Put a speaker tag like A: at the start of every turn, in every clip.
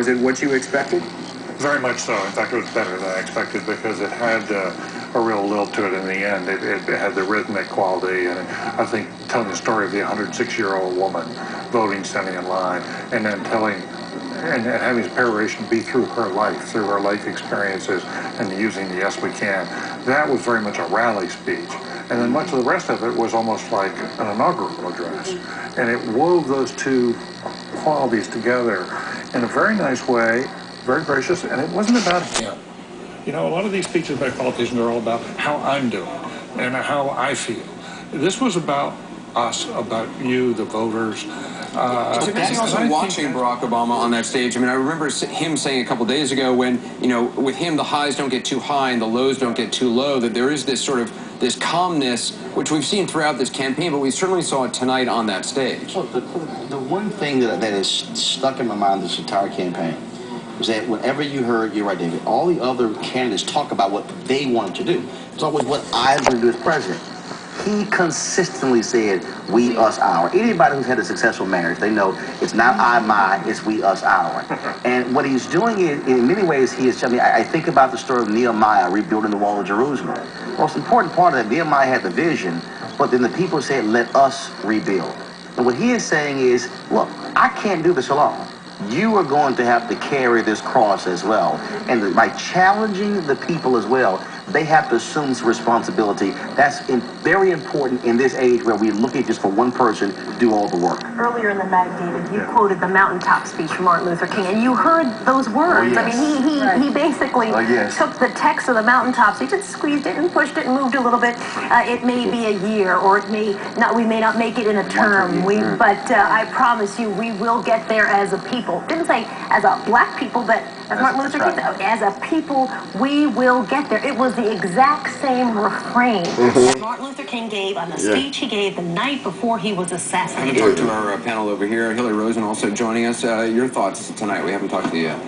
A: Was it what you expected?
B: Very much so. In fact, it was better than I expected because it had a real lilt to it in the end. It had the rhythmic quality, and I think telling the story of the 106-year-old woman voting, standing in line, and then telling and having his peroration be through her life experiences, and using the "yes, we can." That was very much a rally speech. And then much of the rest of it was almost like an inaugural address. And it wove those two qualities together in a very nice way, very gracious, and it wasn't about him. You know, a lot of these speeches by politicians are all about how I'm doing and how I feel. This was about us, about you, the voters.
C: It's amazing also watching Barack Obama on that stage. I mean, I remember him saying a couple days ago when, you know, with him the highs don't get too high and the lows don't get too low, that there is this sort of this calmness, which we've seen throughout this campaign, but we certainly saw it tonight on that stage.
D: Well, the one thing that is stuck in my mind this entire campaign is that whenever you heard, you're right, David, all the other candidates talk about what they wanted to do. It's always what I'm going to do as president. He consistently said, we, us, our. Anybody who's had a successful marriage, they know it's not I, my, it's we, us, our. And what he's doing is, in many ways, I think about the story of Nehemiah rebuilding the wall of Jerusalem. The most important part of that, Nehemiah had the vision, but then the people said, let us rebuild. And what he is saying is, look, I can't do this alone. You are going to have to carry this cross as well. And by challenging the people as well, they have to assume some responsibility. That's very important in this age where we're looking just for one person to do all the work.
E: Earlier in the night, David, you quoted the mountaintop speech from Martin Luther King, and you heard those words.
D: Oh, yes.
E: I mean, he basically took the text of the mountaintops, he just squeezed it and pushed it and moved a little bit. It may be a year, or we may not make it in a term, but I promise you, we will get there as a people. Didn't say as a black people, but as Martin Luther King said, as a people, we will get there. It was the exact same refrain that Martin Luther King gave on the speech he gave the night before he was assassinated.
C: I'm going to talk to our panel over here. Hillary Rosen also joining us. Your thoughts tonight? We haven't talked to you yet.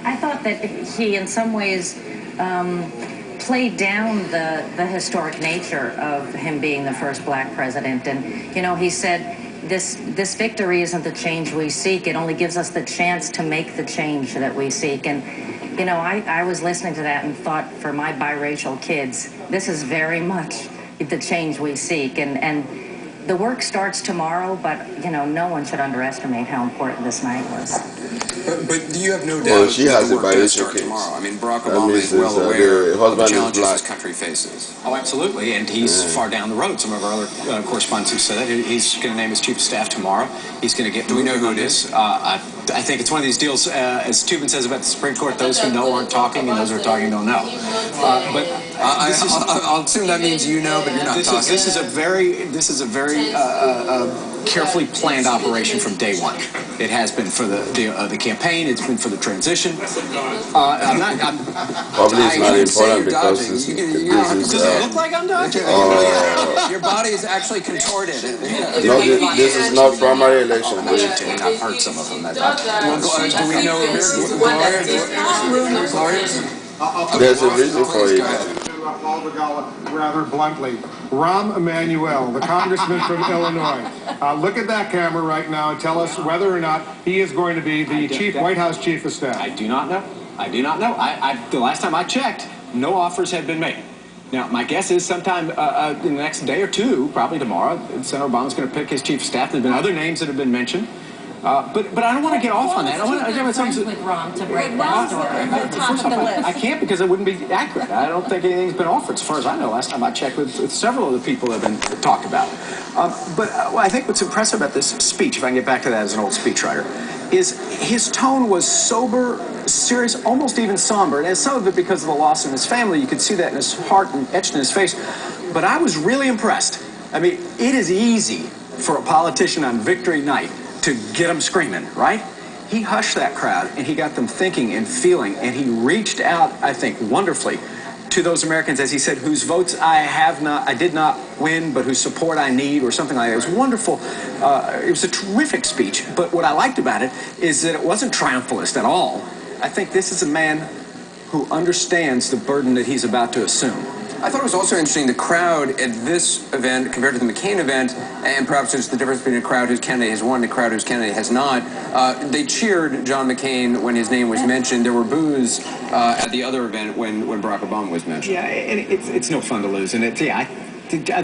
F: I thought that he, in some ways, played down the historic nature of him being the first black president. And, you know, he said, this victory isn't the change we seek. It only gives us the chance to make the change that we seek. And, you know, I was listening to that and thought, for my biracial kids, this is very much the change we seek. And the work starts tomorrow, but, you know, no one should underestimate how important this night was.
C: But you have no doubt
G: she has
C: the work does start
G: kids.
C: tomorrow. I mean, Barack Obama is well aware of the challenges this country faces.
H: Oh, absolutely, and he's far down the road. Some of our other correspondents have said that. He's going to name his chief of staff tomorot. He's going to get... Do we know who it is? I think it's one of these deals, as Tubin says about the Supreme Court, those who know aren't talking, and those who are talking don't know. But
C: I'll assume that means you know, but you're not talking.
H: This is a very carefully planned operation from day one. It has been for the campaign. It's been for the transition.
G: Probably it's not important because
H: does it look like I'm dodging?
C: Your body is actually contorted.
G: No, this is not primary election.
H: I've heard some of them.
C: Do we know Gloria?
G: There's a reason for it.
I: Rather bluntly, Rahm Emanuel, the congressman from Illinois. Look at that camera right now and tell us whether or not he is going to be the White House chief of staff.
H: I do not know. I do not know. The last time I checked, no offers had been made. Now, my guess is sometime in the next day or two, probably tomorrow, Senator Obama's going to pick his chief of staff. There have been other names that have been mentioned. But I don't want to get off on that. I want to give something
F: with Rahm to break that story.
H: I can't because it wouldn't be accurate. I don't think anything's been offered, as far as I know. Last time I checked with several of the people that have been talked about. But I think what's impressive about this speech, if I can get back to that as an old speechwriter, is his tone was sober, serious, almost even somber. And some of it because of the loss in his family. You could see that in his heart and etched in his face. But I was really impressed. I mean, it is easy for a politician on victory night to get them screaming, right? He hushed that crowd, and he got them thinking and feeling, and he reached out, I think, wonderfully to those Americans, as he said, whose votes I did not win, but whose support I need, or something like that. It was wonderful. It was a terrific speech, but what I liked about it is that it wasn't triumphalist at all. I think this is a man who understands the burden that he's about to assume.
C: I thought it was also interesting, the crowd at this event compared to the McCain event, and perhaps it's the difference between a crowd whose candidate has won and a crowd whose candidate has not. They cheered John McCain when his name was mentioned. There were boos at the other event when Barack Obama was mentioned.
H: Yeah, and it's no fun to lose. And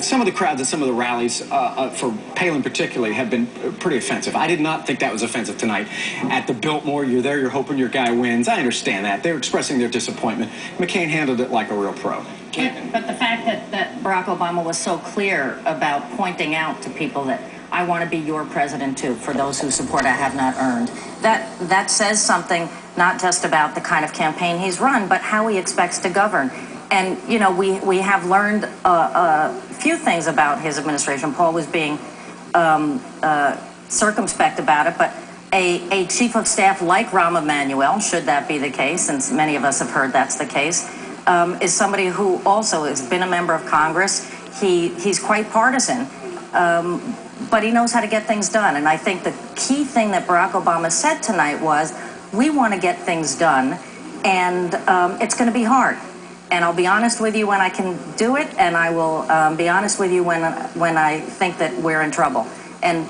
H: some of the crowds at some of the rallies for Palin particularly have been pretty offensive. I did not think that was offensive tonight. At the Biltmore, you're there, you're hoping your guy wins. I understand that. They're expressing their disappointment. McCain handled it like a real pro.
F: But the fact that Barack Obama was so clear about pointing out to people that I want to be your president too, for those who support I have not earned, that says something not just about the kind of campaign he's run, but how he expects to govern. And, you know, we have learned a few things about his administration. Paul was being circumspect about it, but a chief of staff like Rahm Emanuel, should that be the case, since many of us have heard that's the case, is somebody who also has been a member of Congress. He's quite partisan, but he knows how to get things done. And I think the key thing that Barack Obama said tonight was, we want to get things done, and it's going to be hard. And I'll be honest with you when I can do it, and I will be honest with you when I think that we're in trouble. And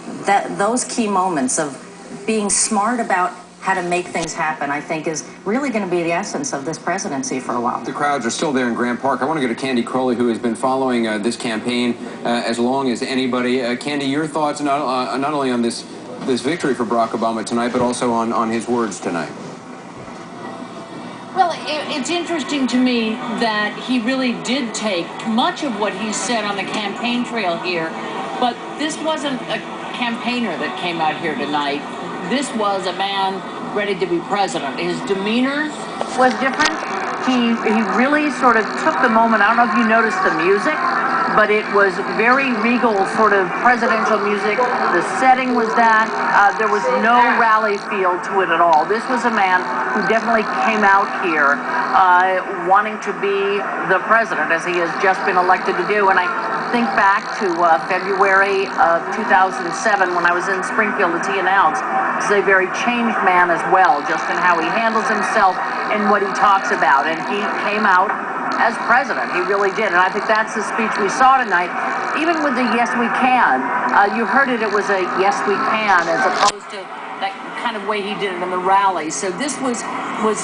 F: those key moments of being smart about how to make things happen, I think, is really going to be the essence of this presidency for a while.
C: The crowds are still there in Grant Park. I want to go to Candy Crowley, who has been following this campaign as long as anybody. Candy, your thoughts not only on this victory for Barack Obama tonight, but also on his words tonight.
A: Well, it's interesting to me that he really did take much of what he said on the campaign trail here, but this wasn't a campaigner that came out here tonight. This was a man ready to be president. His demeanor
J: was different. He really sort of took the moment. I don't know if you noticed the music, but it was very regal, sort of presidential music. The setting was that. There was no rally feel to it at all. This was a man who definitely came out here wanting to be the president, as he has just been elected to do. And I think back to February of 2007 when I was in Springfield as he announced. He's a very changed man as well, just in how he handles himself and what he talks about. And he came out as president. He really did. And I think that's the speech we saw tonight. Even with the yes, we can, you heard it was a yes, we can, as opposed to that kind of way he did it in the rally. So this was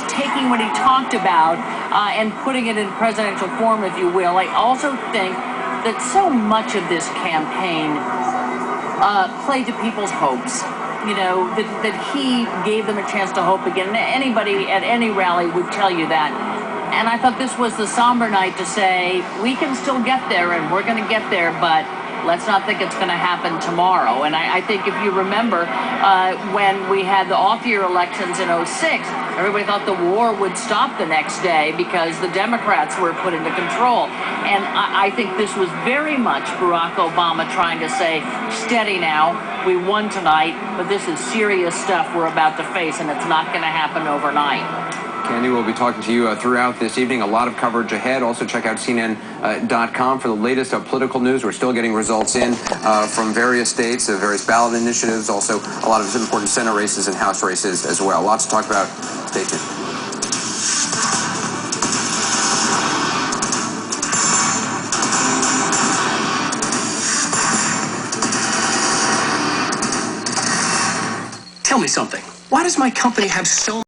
J: taking what he talked about and putting it in presidential form, if you will. I also think that so much of this campaign played to people's hopes. You know, that he gave them a chance to hope again. Anybody at any rally would tell you that. And I thought this was the somber night to say, we can still get there, and we're going to get there, but let's not think it's going to happen tomorrow. And I think if you remember, when we had the off-year elections in 2006, everybody thought the war would stop the next day because the Democrats were put into control. And I think this was very much Barack Obama trying to say, steady now, we won tonight, but this is serious stuff we're about to face, and it's not going to happen overnight.
C: Candy, we'll be talking to you throughout this evening. A lot of coverage ahead. Also, check out CNN.com for the latest political news. We're still getting results in from various states, various ballot initiatives, also a lot of important Senate races and House races as well. Lots to talk about. Stay tuned.
H: Tell me something. Why does my company have so